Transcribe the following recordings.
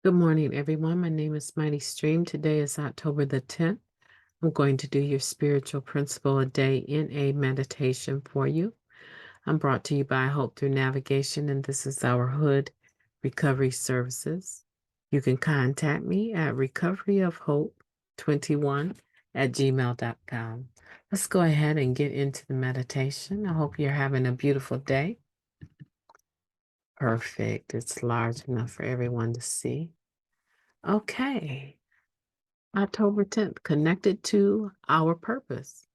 Good morning, everyone. My name is MightyStream. Today is October the 10th. I'm going to do your spiritual principle a day in a meditation for you. I'm brought to you by Hope Through Navigation, and this is our H.O.O.D Recovery Services. You can contact me at recoveryofhope21@gmail.com. Let's go ahead and get into the meditation. I hope you're having a beautiful day. Perfect. It's large enough for everyone to see. Okay. October 10th, connected to our purpose.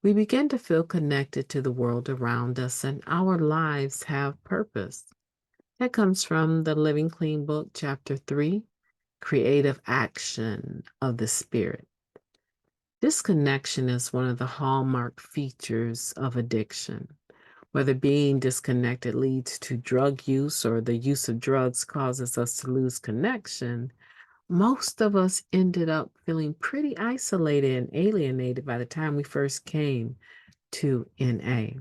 We begin to feel connected to the world around us, and our lives have purpose. That comes from the Living Clean book, chapter 3, Creative Action of the Spirit. Disconnection is one of the hallmark features of addiction. Whether being disconnected leads to drug use or the use of drugs causes us to lose connection, most of us ended up feeling pretty isolated and alienated by the time we first came to NA.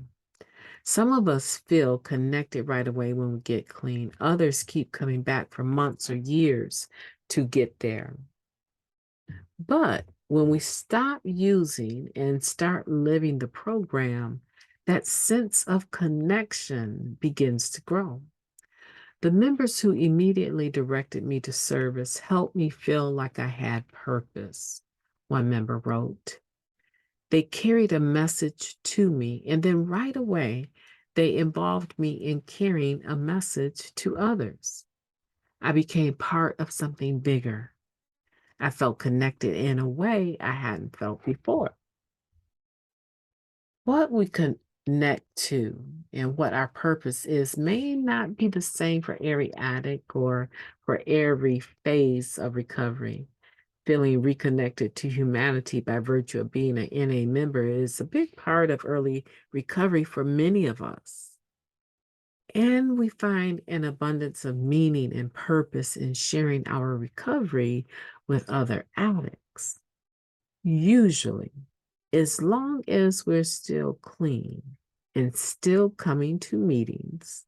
Some of us feel connected right away when we get clean. Others keep coming back for months or years to get there. But when we stop using and start living the program, that sense of connection begins to grow. The members who immediately directed me to service helped me feel like I had purpose, one member wrote. They carried a message to me, and then right away, they involved me in carrying a message to others. I became part of something bigger. I felt connected in a way I hadn't felt before. What we connect to and what our purpose is may not be the same for every addict or for every phase of recovery. Feeling reconnected to humanity by virtue of being an NA member is a big part of early recovery for many of us. And we find an abundance of meaning and purpose in sharing our recovery with other addicts. Usually, as long as we're still clean and still coming to meetings,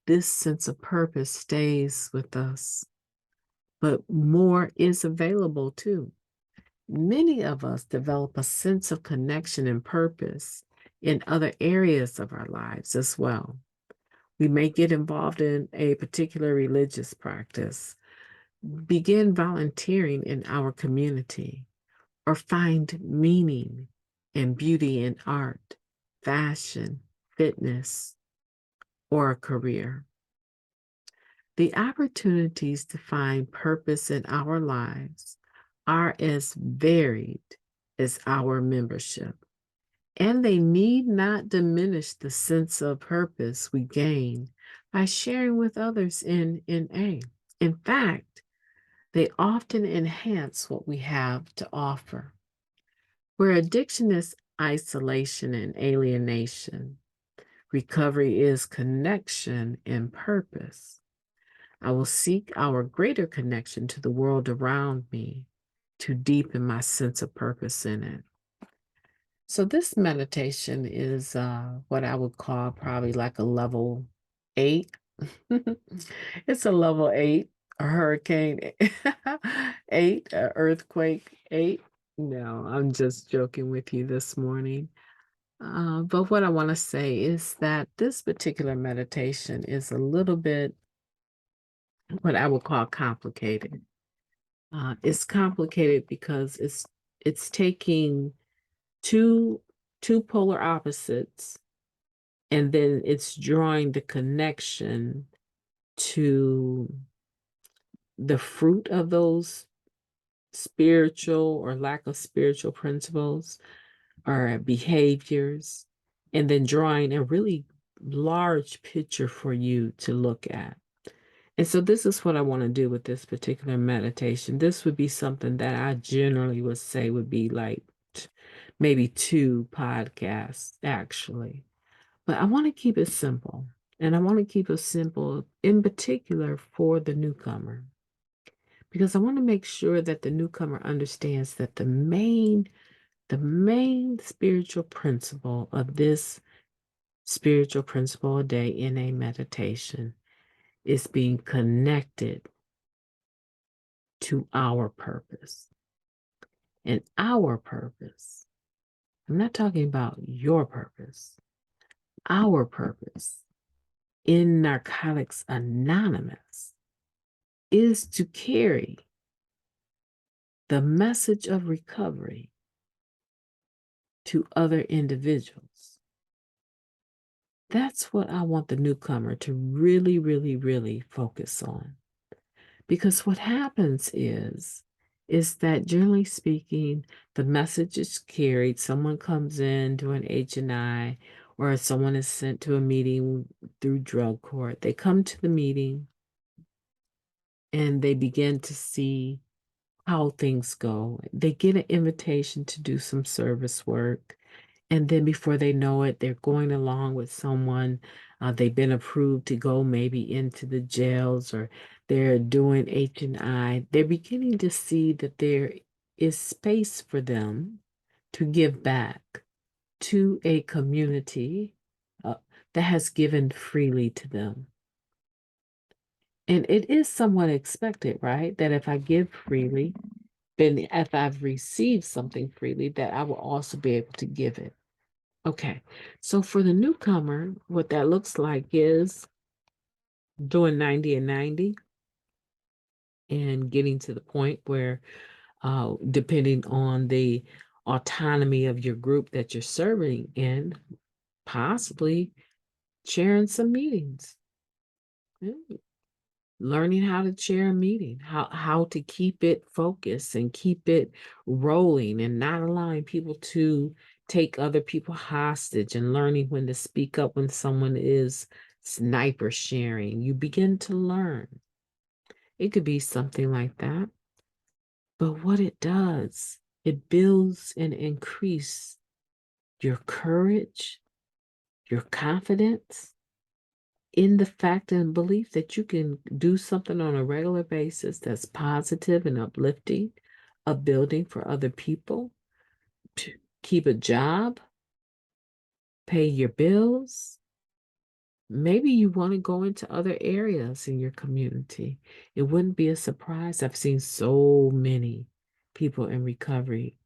this sense of purpose stays with us. But more is available too. Many of us develop a sense of connection and purpose in other areas of our lives as well. We may get involved in a particular religious practice, begin volunteering in our community, or find meaning and beauty in art, fashion, fitness, or a career. The opportunities to find purpose in our lives are as varied as our membership, and they need not diminish the sense of purpose we gain by sharing with others in NA. In fact, they often enhance what we have to offer. Where addiction is isolation and alienation, recovery is connection and purpose. I will seek our greater connection to the world around me to deepen my sense of purpose in it. So, this meditation is what I would call probably like a level 8. It's a level 8, a hurricane 8, a earthquake 8. No, I'm just joking with you this morning. But what I want to say is that this particular meditation is a little bit what I would call complicated. It's complicated because it's taking two two polar opposites, and then it's drawing the connection to the fruit of those spiritual or lack of spiritual principles or behaviors, and then drawing a really large picture for you to look at. And so this is what I want to do with this particular meditation. This would be something that I generally would say would be like maybe 2 podcasts, actually. But I want to keep it simple. And I want to keep it simple in particular for the newcomer, because I want to make sure that the newcomer understands that the main spiritual principle of this spiritual principle a day in a meditation is being connected to our purpose. And our purpose, I'm not talking about your purpose, our purpose in Narcotics Anonymous is to carry the message of recovery to other individuals. That's what I want the newcomer to really, really, really focus on. Because what happens is that generally speaking, the message is carried. Someone comes in to an H&I, or someone is sent to a meeting through drug court. They come to the meeting and they begin to see how things go. They get an invitation to do some service work. And then before they know it, they're going along with someone. They've been approved to go maybe into the jails, or they're doing H&I. They're beginning to see that there is space for them to give back to a community uh, that has given freely to them. And it is somewhat expected, right? That if I give freely, then if I've received something freely, that I will also be able to give it. Okay, so for the newcomer, what that looks like is doing 90 and 90 and getting to the point where, depending on the autonomy of your group that you're serving in, possibly chairing some meetings. Learning how to chair a meeting, how to keep it focused and keep it rolling, and not allowing people to take other people hostage, and learning when to speak up when someone is sniper sharing. You begin to learn. It could be something like that. But what it does, it builds and increases your courage, your confidence, in the fact and belief that you can do something on a regular basis that's positive and uplifting, a building for other people, to keep a job, pay your bills. Maybe you want to go into other areas in your community. It wouldn't be a surprise. I've seen so many people in recovery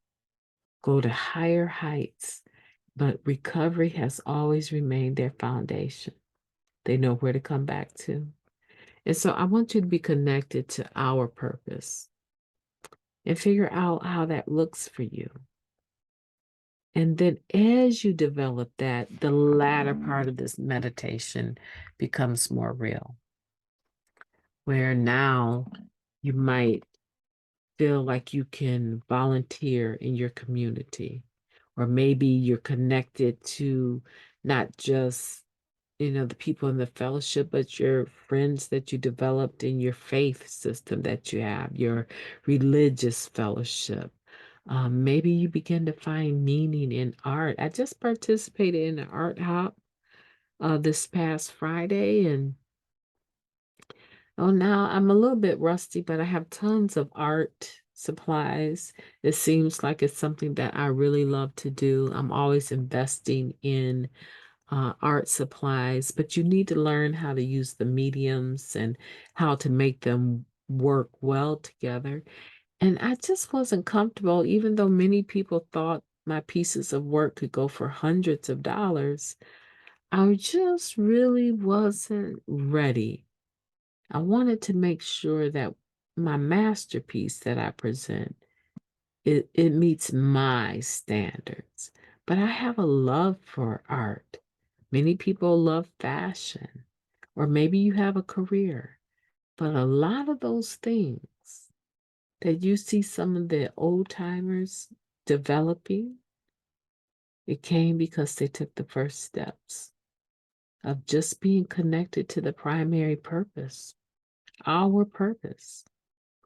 go to higher heights, but recovery has always remained their foundation. They know where to come back to. And so I want you to be connected to our purpose and figure out how that looks for you. And then as you develop that, the latter part of this meditation becomes more real, where now you might feel like you can volunteer in your community, or maybe you're connected to not just the people in the fellowship, but your friends that you developed in your faith system that you have, your religious fellowship. Maybe you begin to find meaning in art. I just participated in an art hop this past Friday, and now I'm a little bit rusty, but I have tons of art supplies. It seems like it's something that I really love to do. I'm always investing in art supplies, but you need to learn how to use the mediums and how to make them work well together. And I just wasn't comfortable, even though many people thought my pieces of work could go for hundreds of dollars. I just really wasn't ready. I wanted to make sure that my masterpiece that I present, it meets my standards. But I have a love for art. Many people love fashion, or maybe you have a career. But a lot of those things that you see some of the old timers developing, it came because they took the first steps of just being connected to the primary purpose, our purpose,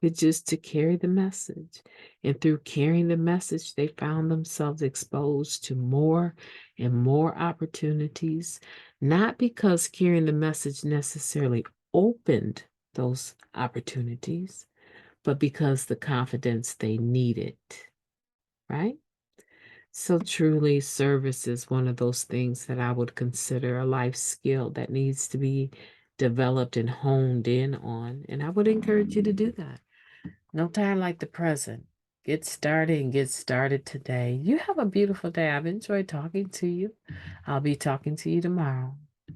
which is to carry the message. And through carrying the message, they found themselves exposed to more and more opportunities, not because carrying the message necessarily opened those opportunities, but because the confidence they needed, right? So truly, service is one of those things that I would consider a life skill that needs to be developed and honed in on. And I would encourage you to do that. No time like the present. Get started and get started today. You have a beautiful day. I've enjoyed talking to you. I'll be talking to you tomorrow.